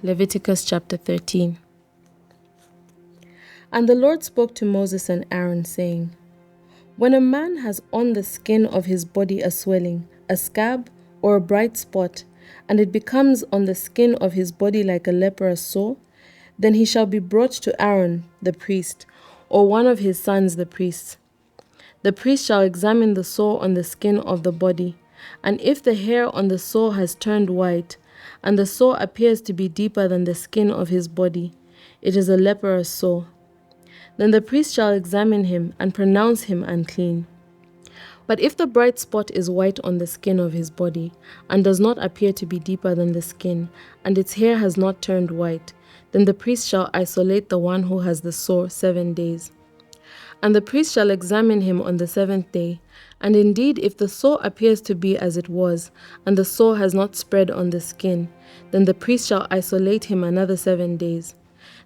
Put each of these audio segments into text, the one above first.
Leviticus chapter 13. And the Lord spoke to Moses and Aaron, saying, When a man has on the skin of his body a swelling, a scab, or a bright spot, and it becomes on the skin of his body like a leprous sore, then he shall be brought to Aaron the priest, or one of his sons the priests. The priest shall examine the sore on the skin of the body, and if the hair on the sore has turned white, and the sore appears to be deeper than the skin of his body, it is a leprous sore. Then the priest shall examine him and pronounce him unclean. But if the bright spot is white on the skin of his body, and does not appear to be deeper than the skin, and its hair has not turned white, then the priest shall isolate the one who has the sore 7 days. And the priest shall examine him on the 7th day, and indeed if the sore appears to be as it was, and the sore has not spread on the skin, then the priest shall isolate him another 7 days.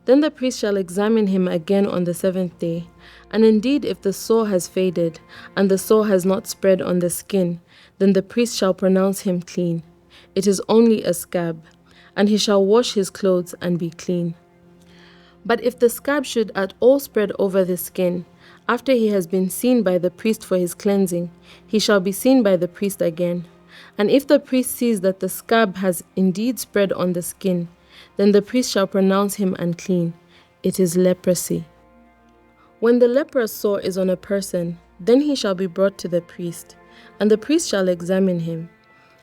Then the priest shall examine him again on the 7th day, and indeed if the sore has faded, and the sore has not spread on the skin, then the priest shall pronounce him clean. It is only a scab, and he shall wash his clothes and be clean. But if the scab should at all spread over the skin, after he has been seen by the priest for his cleansing, he shall be seen by the priest again. And if the priest sees that the scab has indeed spread on the skin, then the priest shall pronounce him unclean. It is leprosy. When the leprous sore is on a person, then he shall be brought to the priest, and the priest shall examine him.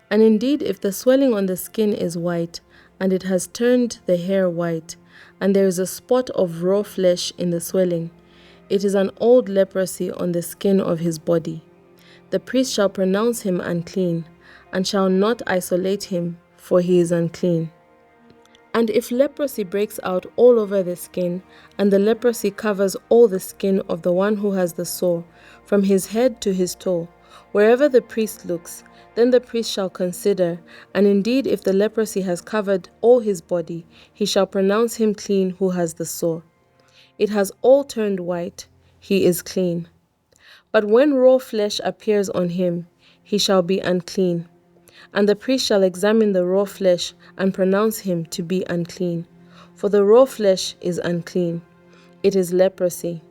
And indeed, if the swelling on the skin is white, and it has turned the hair white, and there is a spot of raw flesh in the swelling, it is an old leprosy on the skin of his body. The priest shall pronounce him unclean, and shall not isolate him, for he is unclean. And if leprosy breaks out all over the skin, and the leprosy covers all the skin of the one who has the sore, from his head to his toe, wherever the priest looks, then the priest shall consider, and indeed if the leprosy has covered all his body, he shall pronounce him clean who has the sore. It has all turned white, he is clean. But when raw flesh appears on him, he shall be unclean. And the priest shall examine the raw flesh and pronounce him to be unclean. For the raw flesh is unclean. It is leprosy.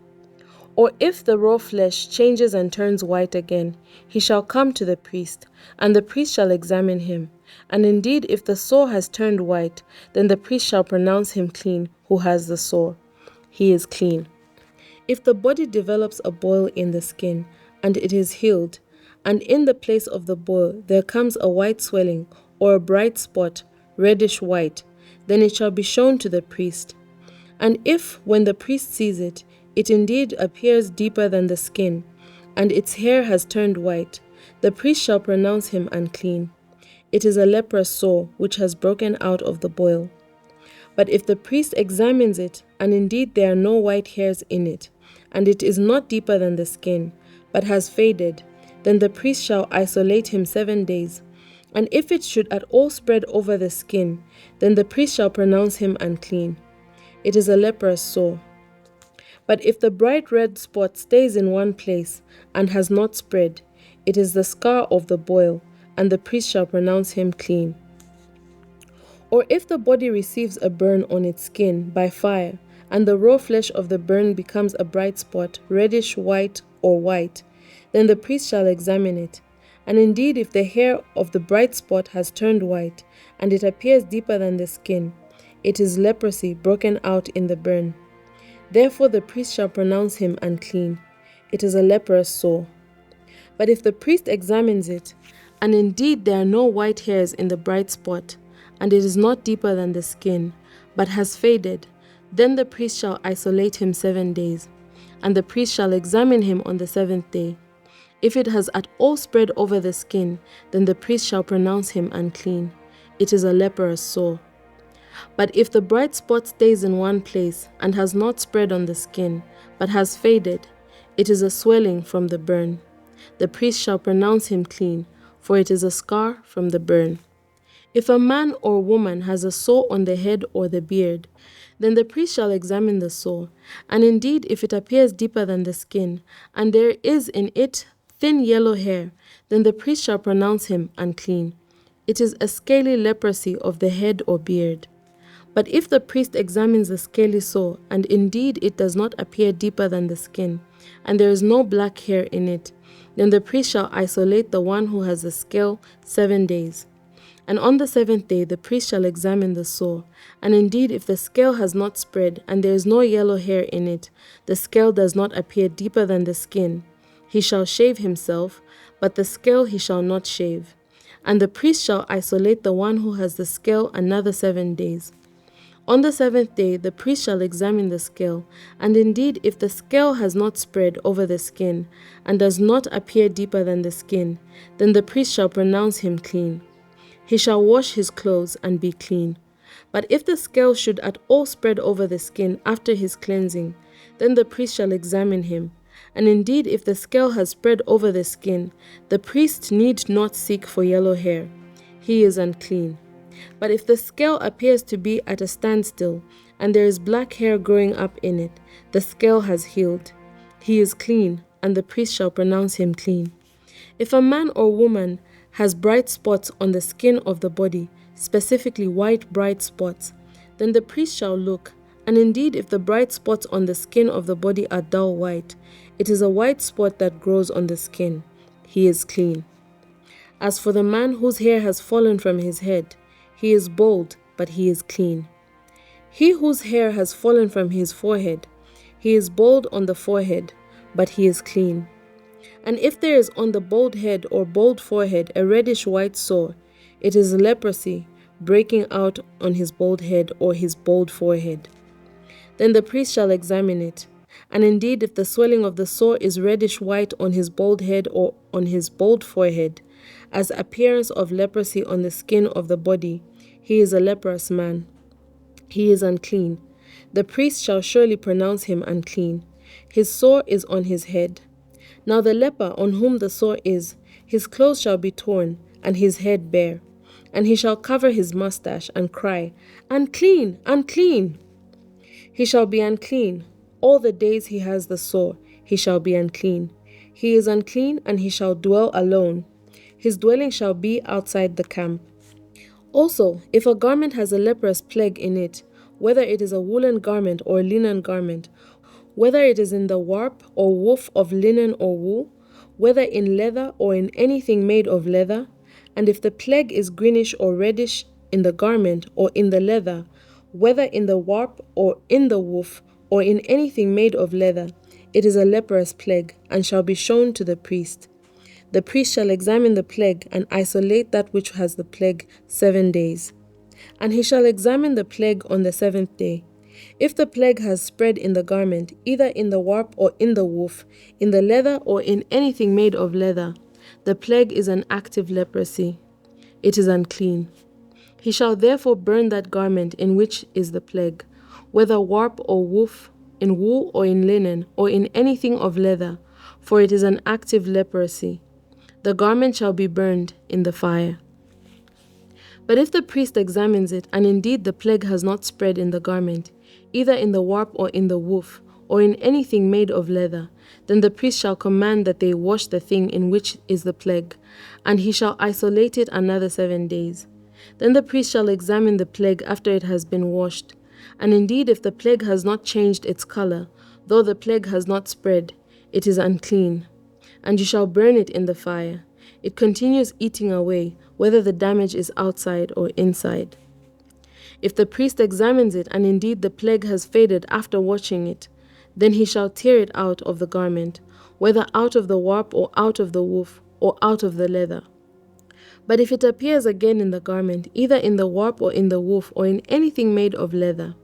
Or if the raw flesh changes and turns white again, he shall come to the priest, and the priest shall examine him. And indeed, if the sore has turned white, then the priest shall pronounce him clean who has the sore. He is clean. If the body develops a boil in the skin, and it is healed, and in the place of the boil there comes a white swelling, or a bright spot, reddish white, then it shall be shown to the priest. And if, when the priest sees it, it indeed appears deeper than the skin, and its hair has turned white, the priest shall pronounce him unclean. It is a leprous sore which has broken out of the boil. But if the priest examines it, and indeed there are no white hairs in it, and it is not deeper than the skin, but has faded, then the priest shall isolate him 7 days. And if it should at all spread over the skin, then the priest shall pronounce him unclean. It is a leprous sore. But if the bright red spot stays in one place, and has not spread, it is the scar of the boil, and the priest shall pronounce him clean. Or if the body receives a burn on its skin by fire, and the raw flesh of the burn becomes a bright spot, reddish white or white, then the priest shall examine it. And indeed, if the hair of the bright spot has turned white, and it appears deeper than the skin, it is leprosy broken out in the burn. Therefore the priest shall pronounce him unclean. It is a leprous sore. But if the priest examines it, and indeed there are no white hairs in the bright spot, and it is not deeper than the skin, but has faded, then the priest shall isolate him 7 days, and the priest shall examine him on the 7th day. If it has at all spread over the skin, then the priest shall pronounce him unclean. It is a leprous sore. But if the bright spot stays in one place, and has not spread on the skin, but has faded, it is a swelling from the burn. The priest shall pronounce him clean, for it is a scar from the burn. If a man or woman has a sore on the head or the beard, then the priest shall examine the sore, and indeed if it appears deeper than the skin, and there is in it thin yellow hair, then the priest shall pronounce him unclean. It is a scaly leprosy of the head or beard. But if the priest examines the scaly sore, and indeed it does not appear deeper than the skin, and there is no black hair in it, then the priest shall isolate the one who has the scale 7 days. And on the 7th day the priest shall examine the sore, and indeed if the scale has not spread, and there is no yellow hair in it, the scale does not appear deeper than the skin, he shall shave himself, but the scale he shall not shave. And the priest shall isolate the one who has the scale another 7 days. On the 7th day the priest shall examine the scale, and indeed if the scale has not spread over the skin, and does not appear deeper than the skin, then the priest shall pronounce him clean. He shall wash his clothes and be clean. But if the scale should at all spread over the skin after his cleansing, then the priest shall examine him. And indeed if the scale has spread over the skin, the priest need not seek for yellow hair. He is unclean. But if the scale appears to be at a standstill, and there is black hair growing up in it, the scale has healed. He is clean, and the priest shall pronounce him clean. If a man or woman has bright spots on the skin of the body, specifically white bright spots, then the priest shall look, and indeed if the bright spots on the skin of the body are dull white, it is a white spot that grows on the skin. He is clean. As for the man whose hair has fallen from his head, he is bald, but he is clean. He whose hair has fallen from his forehead, he is bald on the forehead, but he is clean. And if there is on the bald head or bald forehead a reddish white sore, it is leprosy breaking out on his bald head or his bald forehead. Then the priest shall examine it. And indeed if the swelling of the sore is reddish white on his bald head or on his bald forehead, as appearance of leprosy on the skin of the body, he is a leprous man. He is unclean. The priest shall surely pronounce him unclean. His sore is on his head. Now the leper on whom the sore is, his clothes shall be torn, and his head bare. And he shall cover his mustache, and cry, Unclean, unclean! He shall be unclean. All the days he has the sore, he shall be unclean. He is unclean, and he shall dwell alone. His dwelling shall be outside the camp. Also, if a garment has a leprous plague in it, whether it is a woolen garment or a linen garment, whether it is in the warp or woof of linen or wool, whether in leather or in anything made of leather, and if the plague is greenish or reddish in the garment or in the leather, whether in the warp or in the woof or in anything made of leather, it is a leprous plague, and shall be shown to the priest. The priest shall examine the plague and isolate that which has the plague 7 days. And he shall examine the plague on the 7th day. If the plague has spread in the garment, either in the warp or in the woof, in the leather or in anything made of leather, the plague is an active leprosy. It is unclean. He shall therefore burn that garment in which is the plague, whether warp or woof, in wool or in linen, or in anything of leather, for it is an active leprosy. The garment shall be burned in the fire. But if the priest examines it, and indeed the plague has not spread in the garment, either in the warp or in the woof, or in anything made of leather, then the priest shall command that they wash the thing in which is the plague, and he shall isolate it another 7 days. Then the priest shall examine the plague after it has been washed, and indeed if the plague has not changed its color, though the plague has not spread, it is unclean. And you shall burn it in the fire. It continues eating away, whether the damage is outside or inside. If the priest examines it, and indeed the plague has faded after washing it, then he shall tear it out of the garment, whether out of the warp or out of the woof or out of the leather. But if it appears again in the garment, either in the warp or in the woof or in anything made of leather,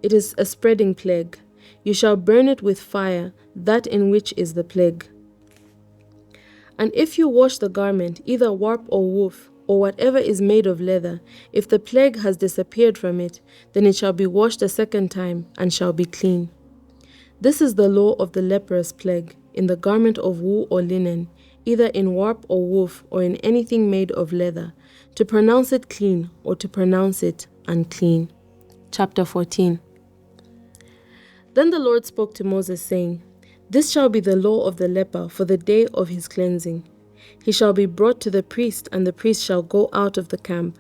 it is a spreading plague. You shall burn it with fire, that in which is the plague. And if you wash the garment, either warp or woof, or whatever is made of leather, if the plague has disappeared from it, then it shall be washed a second time, and shall be clean. This is the law of the leprous plague, in the garment of wool or linen, either in warp or woof, or in anything made of leather, to pronounce it clean, or to pronounce it unclean. Chapter 14. Then the Lord spoke to Moses, saying, This shall be the law of the leper for the day of his cleansing. He shall be brought to the priest, and the priest shall go out of the camp.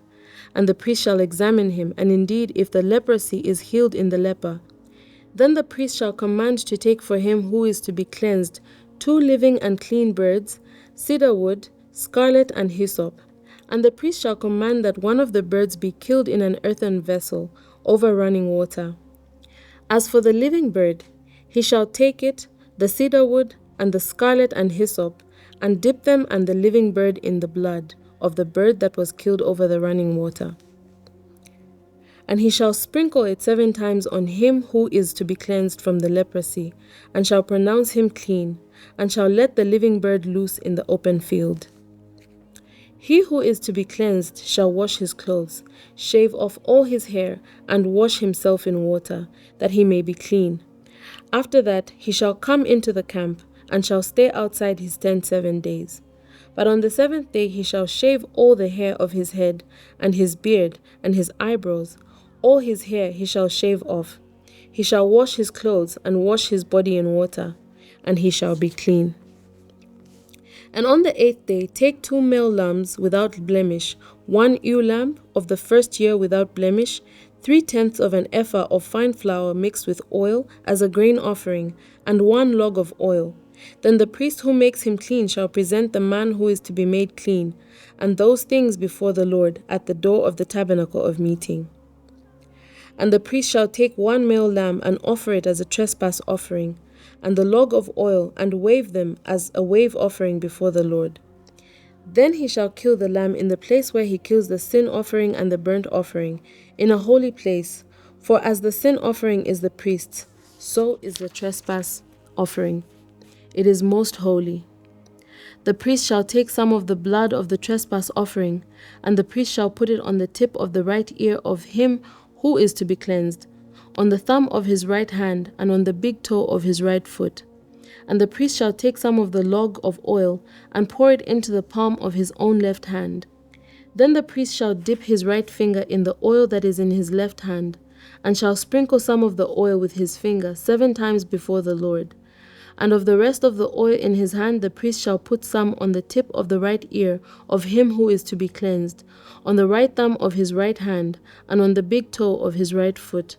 and the priest shall examine him, and indeed, if the leprosy is healed in the leper, then the priest shall command to take for him who is to be cleansed 2 living and clean birds, cedar wood, scarlet, and hyssop. And the priest shall command that one of the birds be killed in an earthen vessel over running water. As for the living bird, he shall take it, the cedar wood, and the scarlet and hyssop, and dip them and the living bird in the blood of the bird that was killed over the running water. And he shall sprinkle it 7 times on him who is to be cleansed from the leprosy, and shall pronounce him clean, and shall let the living bird loose in the open field. He who is to be cleansed shall wash his clothes, shave off all his hair, and wash himself in water, that he may be clean. After that he shall come into the camp, and shall stay outside his tent 7 days. But on the 7th day he shall shave all the hair of his head, and his beard, and his eyebrows. All his hair he shall shave off. He shall wash his clothes, and wash his body in water, and he shall be clean. And on the 8th day take 2 male lambs without blemish, 1 ewe lamb of the 1st year without blemish, 3/10 of an ephah of fine flour mixed with oil as a grain offering, and 1 log of oil. Then the priest who makes him clean shall present the man who is to be made clean, and those things before the Lord at the door of the tabernacle of meeting. And the priest shall take 1 male lamb and offer it as a trespass offering, and the log of oil, and wave them as a wave offering before the Lord. Then he shall kill the lamb in the place where he kills the sin offering and the burnt offering, in a holy place. For as the sin offering is the priest's, so is the trespass offering. It is most holy. The priest shall take some of the blood of the trespass offering, and the priest shall put it on the tip of the right ear of him who is to be cleansed, on the thumb of his right hand, and on the big toe of his right foot. And the priest shall take some of the log of oil, and pour it into the palm of his own left hand. Then the priest shall dip his right finger in the oil that is in his left hand, and shall sprinkle some of the oil with his finger 7 times before the Lord. And of the rest of the oil in his hand the priest shall put some on the tip of the right ear of him who is to be cleansed, on the right thumb of his right hand, and on the big toe of his right foot,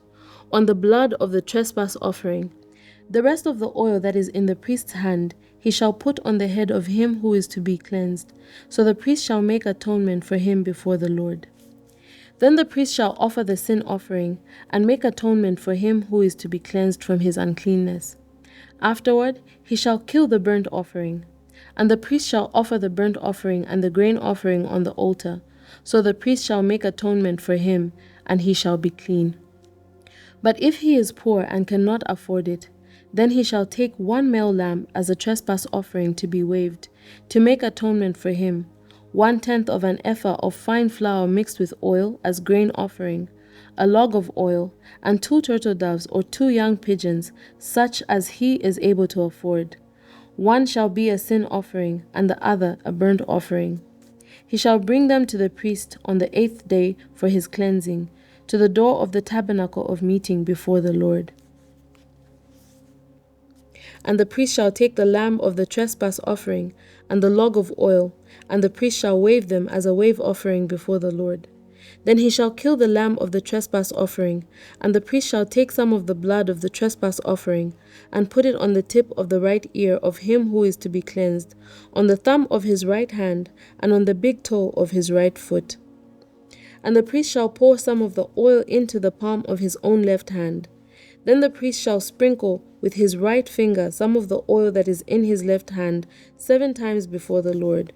on the blood of the trespass offering. The rest of the oil that is in the priest's hand he shall put on the head of him who is to be cleansed. So the priest shall make atonement for him before the Lord. Then the priest shall offer the sin offering, and make atonement for him who is to be cleansed from his uncleanness. Afterward he shall kill the burnt offering, and the priest shall offer the burnt offering and the grain offering on the altar. So the priest shall make atonement for him, and he shall be clean. But if he is poor and cannot afford it, then he shall take 1 male lamb as a trespass offering to be waved, to make atonement for him, 1/10 of an ephah of fine flour mixed with oil as grain offering, a log of oil, and 2 turtle doves or 2 young pigeons, such as he is able to afford. 1 shall be a sin offering, and the other a burnt offering. He shall bring them to the priest on the 8th day for his cleansing, to the door of the tabernacle of meeting before the Lord. And the priest shall take the lamb of the trespass offering, and the log of oil, and the priest shall wave them as a wave offering before the Lord. Then he shall kill the lamb of the trespass offering, and the priest shall take some of the blood of the trespass offering, and put it on the tip of the right ear of him who is to be cleansed, on the thumb of his right hand, and on the big toe of his right foot. And the priest shall pour some of the oil into the palm of his own left hand. Then the priest shall sprinkle with his right finger some of the oil that is in his left hand 7 times before the Lord.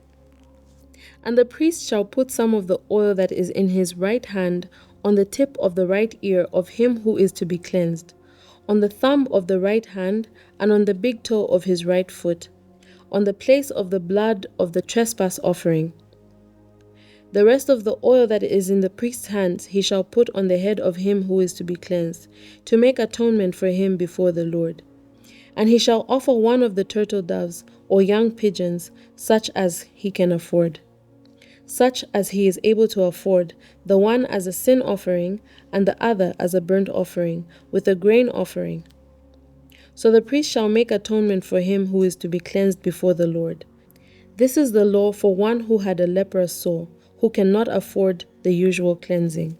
And the priest shall put some of the oil that is in his right hand on the tip of the right ear of him who is to be cleansed, on the thumb of the right hand, and on the big toe of his right foot, on the place of the blood of the trespass offering. The rest of the oil that is in the priest's hands he shall put on the head of him who is to be cleansed, to make atonement for him before the Lord. And he shall offer 1 of the turtle doves or young pigeons, such as he can afford, such as he is able to afford, the one as a sin offering, and the other as a burnt offering, with a grain offering. So the priest shall make atonement for him who is to be cleansed before the Lord. This is the law for one who had a leprous sore, who cannot afford the usual cleansing.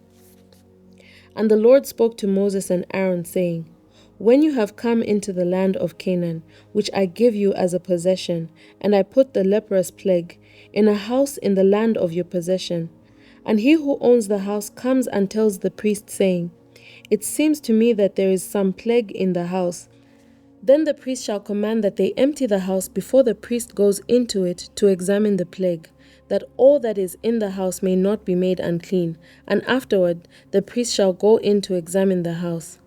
And the Lord spoke to Moses and Aaron, saying, When you have come into the land of Canaan, which I give you as a possession, and I put the leprous plague in a house in the land of your possession, and he who owns the house comes and tells the priest, saying, It seems to me that there is some plague in the house. Then the priest shall command that they empty the house before the priest goes into it to examine the plague, that all that is in the house may not be made unclean, and afterward the priest shall go in to examine the house.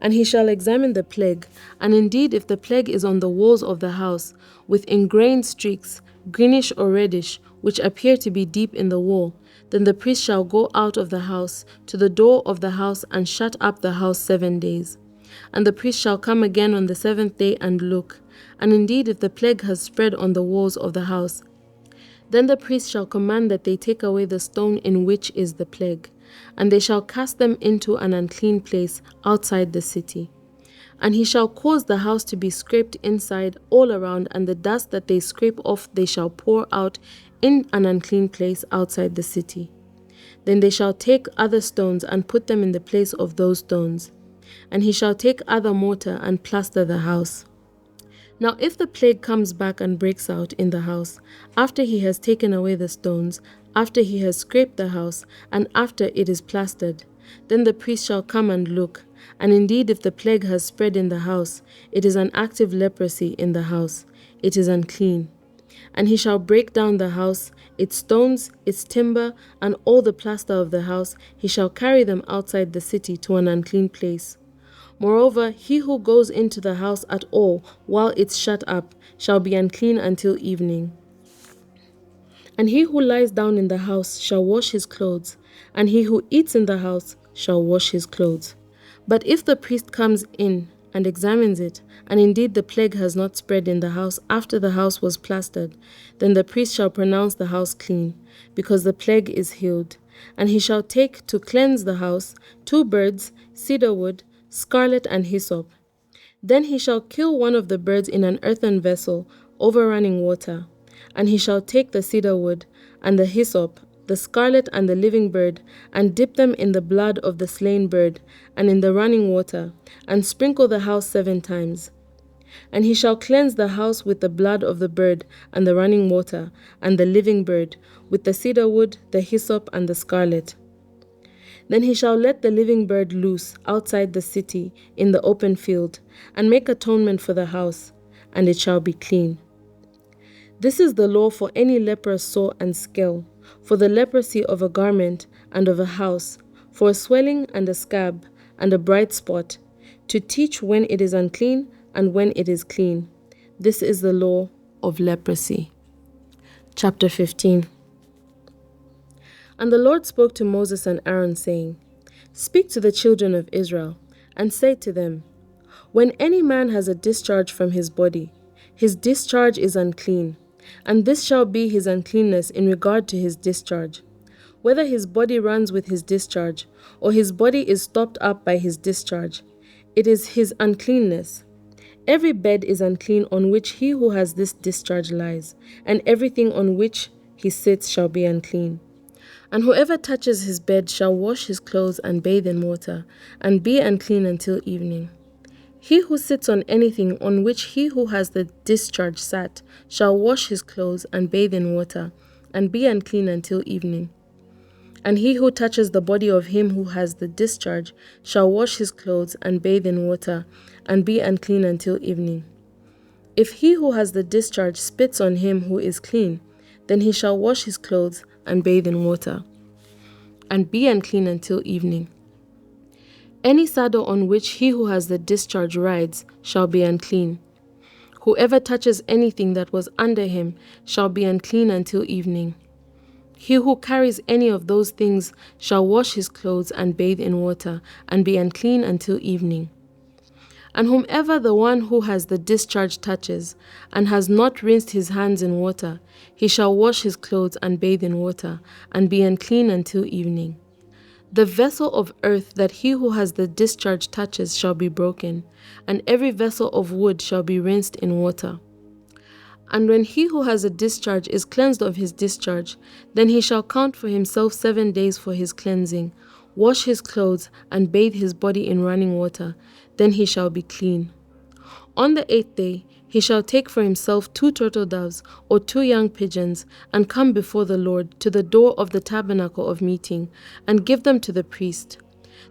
And he shall examine the plague, and indeed if the plague is on the walls of the house, with ingrained streaks, greenish or reddish, which appear to be deep in the wall, then the priest shall go out of the house to the door of the house and shut up the house 7 days. And the priest shall come again on the 7th day and look, and indeed if the plague has spread on the walls of the house, then the priest shall command that they take away the stone in which is the plague, and they shall cast them into an unclean place outside the city. And he shall cause the house to be scraped inside all around, and the dust that they scrape off they shall pour out in an unclean place outside the city. Then they shall take other stones and put them in the place of those stones. And he shall take other mortar and plaster the house. Now if the plague comes back and breaks out in the house, after he has taken away the stones, after he has scraped the house, and after it is plastered, then the priest shall come and look, and indeed if the plague has spread in the house, it is an active leprosy in the house, it is unclean. And he shall break down the house, its stones, its timber, and all the plaster of the house, he shall carry them outside the city to an unclean place. Moreover, he who goes into the house at all while it's shut up shall be unclean until evening. And he who lies down in the house shall wash his clothes, and he who eats in the house shall wash his clothes. But if the priest comes in and examines it, and indeed the plague has not spread in the house after the house was plastered, then the priest shall pronounce the house clean, because the plague is healed. And he shall take to cleanse the house 2 birds, cedar wood, scarlet and hyssop. Then he shall kill one of the birds in an earthen vessel over running water. And he shall take the cedar wood, and the hyssop, the scarlet and the living bird, and dip them in the blood of the slain bird, and in the running water, and sprinkle the house 7 times. And he shall cleanse the house with the blood of the bird, and the running water, and the living bird, with the cedar wood, the hyssop, and the scarlet. Then he shall let the living bird loose outside the city in the open field, and make atonement for the house, and it shall be clean. This is the law for any leprous sore and scale, for the leprosy of a garment and of a house, for a swelling and a scab and a bright spot, to teach when it is unclean and when it is clean. This is the law of leprosy. Chapter 15. And the Lord spoke to Moses and Aaron, saying, Speak to the children of Israel, and say to them, When any man has a discharge from his body, his discharge is unclean, and this shall be his uncleanness in regard to his discharge. Whether his body runs with his discharge, or his body is stopped up by his discharge, it is his uncleanness. Every bed is unclean on which he who has this discharge lies, and everything on which he sits shall be unclean. And whoever touches his bed shall wash his clothes and bathe in water, and be unclean until evening. He who sits on anything on which he who has the discharge sat shall wash his clothes and bathe in water, and be unclean until evening. And he who touches the body of him who has the discharge shall wash his clothes and bathe in water, and be unclean until evening. If he who has the discharge spits on him who is clean, then he shall wash his clothes and bathe in water, and be unclean until evening. Any saddle on which he who has the discharge rides shall be unclean. Whoever touches anything that was under him shall be unclean until evening. He who carries any of those things shall wash his clothes and bathe in water, and be unclean until evening. And whomever the one who has the discharge touches, and has not rinsed his hands in water, he shall wash his clothes and bathe in water, and be unclean until evening. The vessel of earth that he who has the discharge touches shall be broken, and every vessel of wood shall be rinsed in water. And when he who has a discharge is cleansed of his discharge, then he shall count for himself 7 days for his cleansing, wash his clothes, and bathe his body in running water, then he shall be clean. On the 8th day he shall take for himself 2 turtle doves or 2 young pigeons, and come before the Lord to the door of the tabernacle of meeting, and give them to the priest.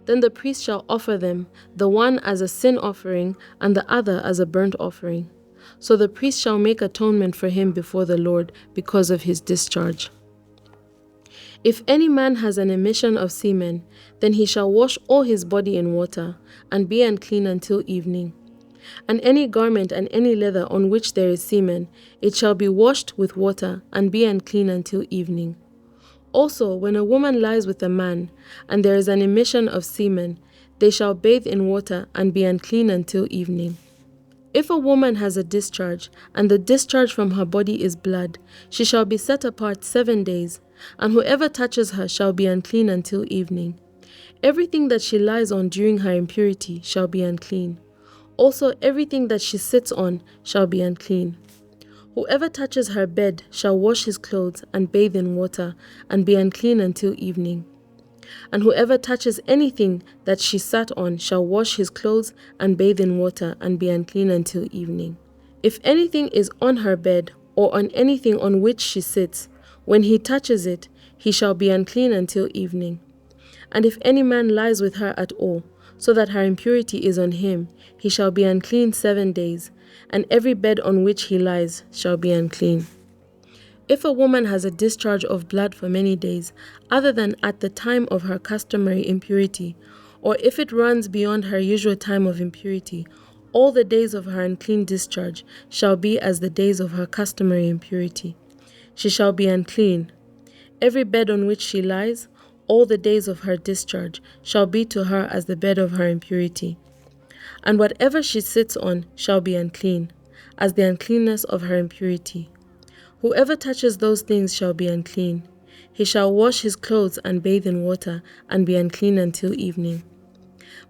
Then the priest shall offer them, the one as a sin offering, and the other as a burnt offering. So the priest shall make atonement for him before the Lord because of his discharge. If any man has an emission of semen, then he shall wash all his body in water, and be unclean until evening. And any garment and any leather on which there is semen, it shall be washed with water, and be unclean until evening. Also, when a woman lies with a man, and there is an emission of semen, they shall bathe in water, and be unclean until evening. If a woman has a discharge, and the discharge from her body is blood, she shall be set apart 7 days, and whoever touches her shall be unclean until evening. Everything that she lies on during her impurity shall be unclean. Also everything that she sits on shall be unclean. Whoever touches her bed shall wash his clothes and bathe in water, and be unclean until evening. And whoever touches anything that she sat on shall wash his clothes and bathe in water, and be unclean until evening. If anything is on her bed, or on anything on which she sits, when he touches it, he shall be unclean until evening. And if any man lies with her at all, so that her impurity is on him, he shall be unclean 7 days, and every bed on which he lies shall be unclean. If a woman has a discharge of blood for many days, other than at the time of her customary impurity, or if it runs beyond her usual time of impurity, all the days of her unclean discharge shall be as the days of her customary impurity. She shall be unclean. Every bed on which she lies, all the days of her discharge, shall be to her as the bed of her impurity. And whatever she sits on shall be unclean, as the uncleanness of her impurity. Whoever touches those things shall be unclean. He shall wash his clothes and bathe in water, and be unclean until evening.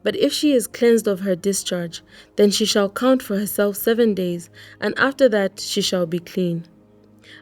But if she is cleansed of her discharge, then she shall count for herself 7 days, and after that she shall be clean.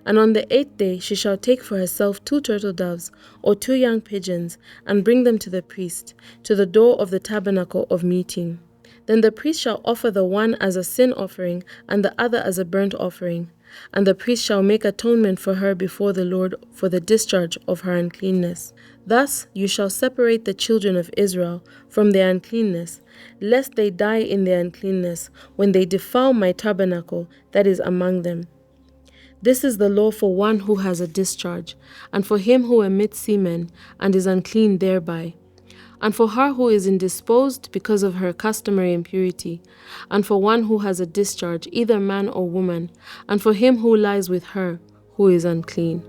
And on the 8th day she shall take for herself 2 turtle doves or 2 young pigeons, and bring them to the priest, to the door of the tabernacle of meeting. Then the priest shall offer the one as a sin offering, and the other as a burnt offering. And the priest shall make atonement for her before the Lord for the discharge of her uncleanness. Thus you shall separate the children of Israel from their uncleanness, lest they die in their uncleanness when they defile my tabernacle that is among them. This is the law for one who has a discharge, and for him who emits semen, and is unclean thereby, and for her who is indisposed because of her customary impurity, and for one who has a discharge, either man or woman, and for him who lies with her, who is unclean.